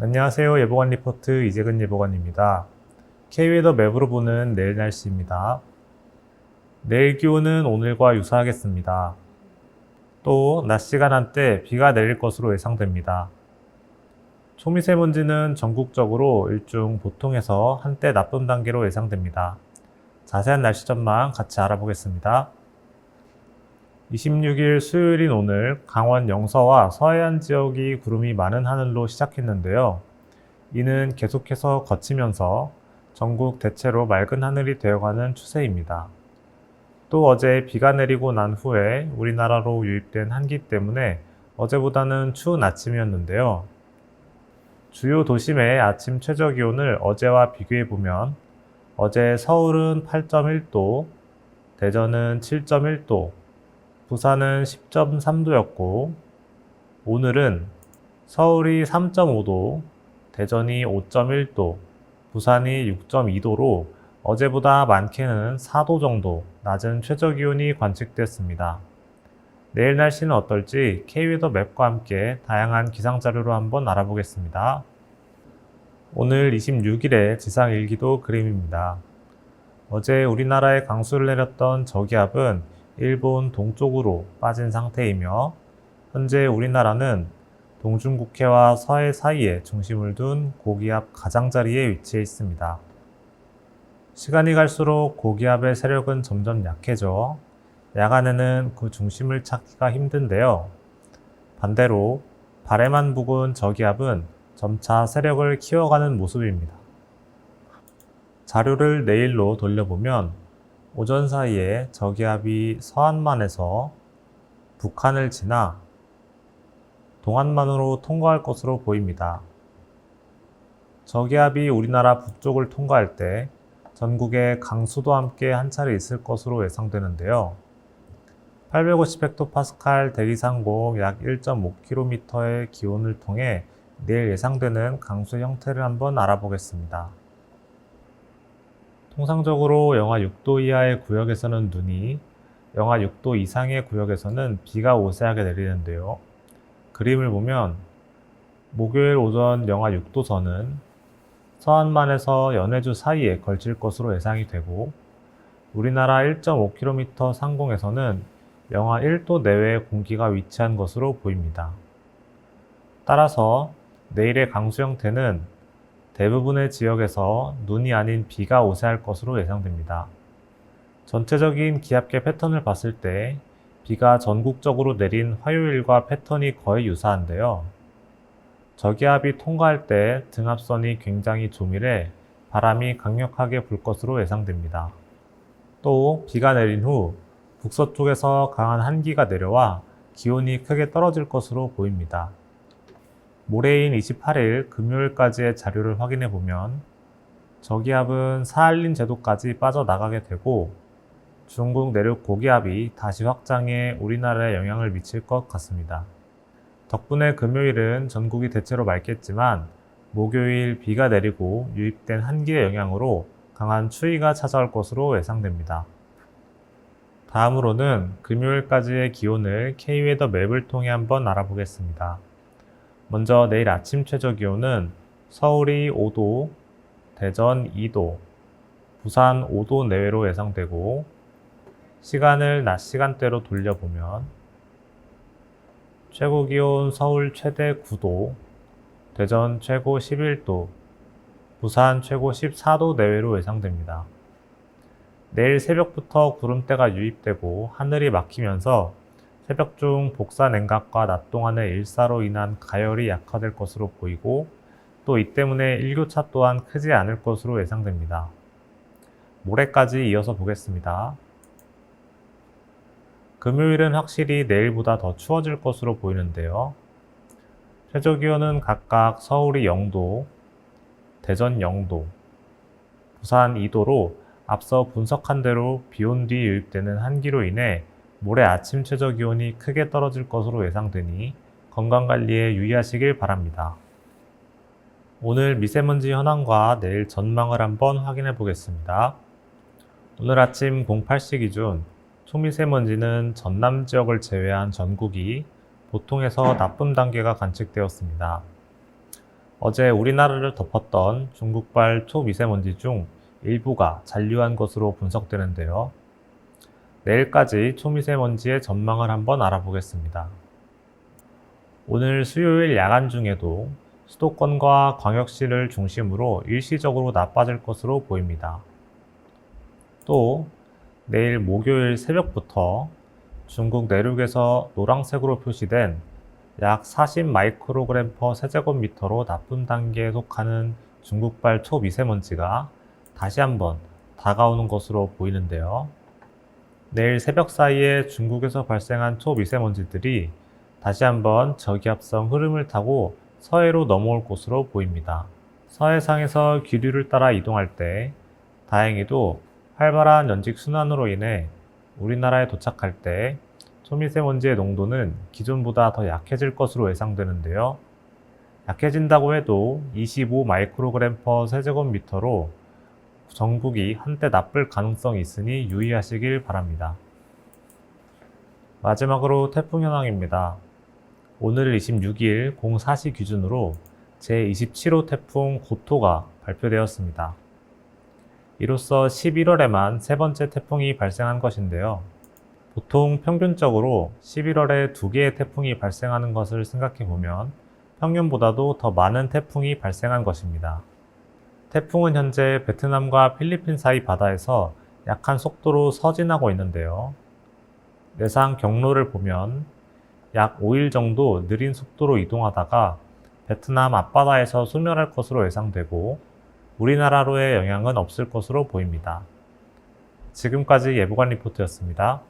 안녕하세요. 예보관 리포트 이재근 예보관입니다. K웨더 맵으로 보는 내일 날씨입니다. 내일 기온은 오늘과 유사하겠습니다. 또 낮 시간 한때 비가 내릴 것으로 예상됩니다. 초미세먼지는 전국적으로 일중 보통에서 한때 나쁨 단계로 예상됩니다. 자세한 날씨 전망 같이 알아보겠습니다. 26일 수요일인 오늘 강원 영서와 서해안 지역이 구름이 많은 하늘로 시작했는데요. 이는 계속해서 거치면서 전국 대체로 맑은 하늘이 되어가는 추세입니다. 또 어제 비가 내리고 난 후에 우리나라로 유입된 한기 때문에 어제보다는 추운 아침이었는데요. 주요 도심의 아침 최저 기온을 어제와 비교해 보면 어제 서울은 8.1도, 대전은 7.1도, 부산은 10.3도였고 오늘은 서울이 3.5도, 대전이 5.1도, 부산이 6.2도로 어제보다 많게는 4도 정도 낮은 최저기온이 관측됐습니다. 내일 날씨는 어떨지 K웨더 맵과 함께 다양한 기상자료로 한번 알아보겠습니다. 오늘 26일의 지상일기도 그림입니다. 어제 우리나라에 강수를 내렸던 저기압은 일본 동쪽으로 빠진 상태이며 현재 우리나라는 동중국해와 서해 사이에 중심을 둔 고기압 가장자리에 위치해 있습니다. 시간이 갈수록 고기압의 세력은 점점 약해져 야간에는 그 중심을 찾기가 힘든데요. 반대로 발해만 부근 저기압은 점차 세력을 키워가는 모습입니다. 자료를 내일로 돌려보면 오전 사이에 저기압이 서안만에서 북한을 지나 동안만으로 통과할 것으로 보입니다. 저기압이 우리나라 북쪽을 통과할 때 전국에 강수도 함께 한 차례 있을 것으로 예상되는데요. 850헥토파스칼 대기상공 약 1.5km의 기온을 통해 내일 예상되는 강수 형태를 한번 알아보겠습니다. 통상적으로 영하 6도 이하의 구역에서는 눈이, 영하 6도 이상의 구역에서는 비가 오세하게 내리는데요. 그림을 보면 목요일 오전 영하 6도선은 서안만에서 연해주 사이에 걸칠 것으로 예상이 되고 우리나라 1.5km 상공에서는 영하 1도 내외의 공기가 위치한 것으로 보입니다. 따라서 내일의 강수 형태는 대부분의 지역에서 눈이 아닌 비가 오세할 것으로 예상됩니다. 전체적인 기압계 패턴을 봤을 때 비가 전국적으로 내린 화요일과 패턴이 거의 유사한데요. 저기압이 통과할 때 등압선이 굉장히 조밀해 바람이 강력하게 불 것으로 예상됩니다. 또 비가 내린 후 북서쪽에서 강한 한기가 내려와 기온이 크게 떨어질 것으로 보입니다. 모레인 28일 금요일까지의 자료를 확인해 보면 저기압은 사할린 제도까지 빠져나가게 되고 중국 내륙 고기압이 다시 확장해 우리나라에 영향을 미칠 것 같습니다. 덕분에 금요일은 전국이 대체로 맑겠지만 목요일 비가 내리고 유입된 한기의 영향으로 강한 추위가 찾아올 것으로 예상됩니다. 다음으로는 금요일까지의 기온을 K웨더 맵을 통해 한번 알아보겠습니다. 먼저 내일 아침 최저 기온은 서울이 5도, 대전 2도, 부산 5도 내외로 예상되고 시간을 낮 시간대로 돌려보면 최고 기온 서울 최대 9도, 대전 최고 11도, 부산 최고 14도 내외로 예상됩니다. 내일 새벽부터 구름대가 유입되고 하늘이 막히면서 새벽 중 복사 냉각과 낮 동안의 일사로 인한 가열이 약화될 것으로 보이고 또 이 때문에 일교차 또한 크지 않을 것으로 예상됩니다. 모레까지 이어서 보겠습니다. 금요일은 확실히 내일보다 더 추워질 것으로 보이는데요. 최저기온은 각각 서울이 0도, 대전 0도, 부산 2도로 앞서 분석한 대로 비온 뒤 유입되는 한기로 인해 모레 아침 최저기온이 크게 떨어질 것으로 예상되니 건강관리에 유의하시길 바랍니다. 오늘 미세먼지 현황과 내일 전망을 한번 확인해 보겠습니다. 오늘 아침 08시 기준 초미세먼지는 전남 지역을 제외한 전국이 보통에서 나쁨 단계가 관측되었습니다. 어제 우리나라를 덮었던 중국발 초미세먼지 중 일부가 잔류한 것으로 분석되는데요. 내일까지 초미세먼지의 전망을 한번 알아보겠습니다. 오늘 수요일 야간 중에도 수도권과 광역시를 중심으로 일시적으로 나빠질 것으로 보입니다. 또 내일 목요일 새벽부터 중국 내륙에서 노란색으로 표시된 약 40 마이크로그램 퍼 세제곱미터로 나쁨 단계에 속하는 중국발 초미세먼지가 다시 한번 다가오는 것으로 보이는데요. 내일 새벽 사이에 중국에서 발생한 초미세먼지들이 다시 한번 저기압성 흐름을 타고 서해로 넘어올 것으로 보입니다. 서해상에서 기류를 따라 이동할 때 다행히도 활발한 연직 순환으로 인해 우리나라에 도착할 때 초미세먼지의 농도는 기존보다 더 약해질 것으로 예상되는데요. 약해진다고 해도 25 마이크로그램 퍼 세제곱미터로 전국이 한때 나쁠 가능성이 있으니 유의하시길 바랍니다. 마지막으로 태풍 현황입니다. 오늘 26일 04시 기준으로 제27호 태풍 고토가 발표되었습니다. 이로써 11월에만 세 번째 태풍이 발생한 것인데요. 보통 평균적으로 11월에 2개의 태풍이 발생하는 것을 생각해 보면 평년보다도 더 많은 태풍이 발생한 것입니다. 태풍은 현재 베트남과 필리핀 사이 바다에서 약한 속도로 서진하고 있는데요. 내상 경로를 보면 약 5일 정도 느린 속도로 이동하다가 베트남 앞바다에서 소멸할 것으로 예상되고 우리나라로의 영향은 없을 것으로 보입니다. 지금까지 예보관 리포트였습니다.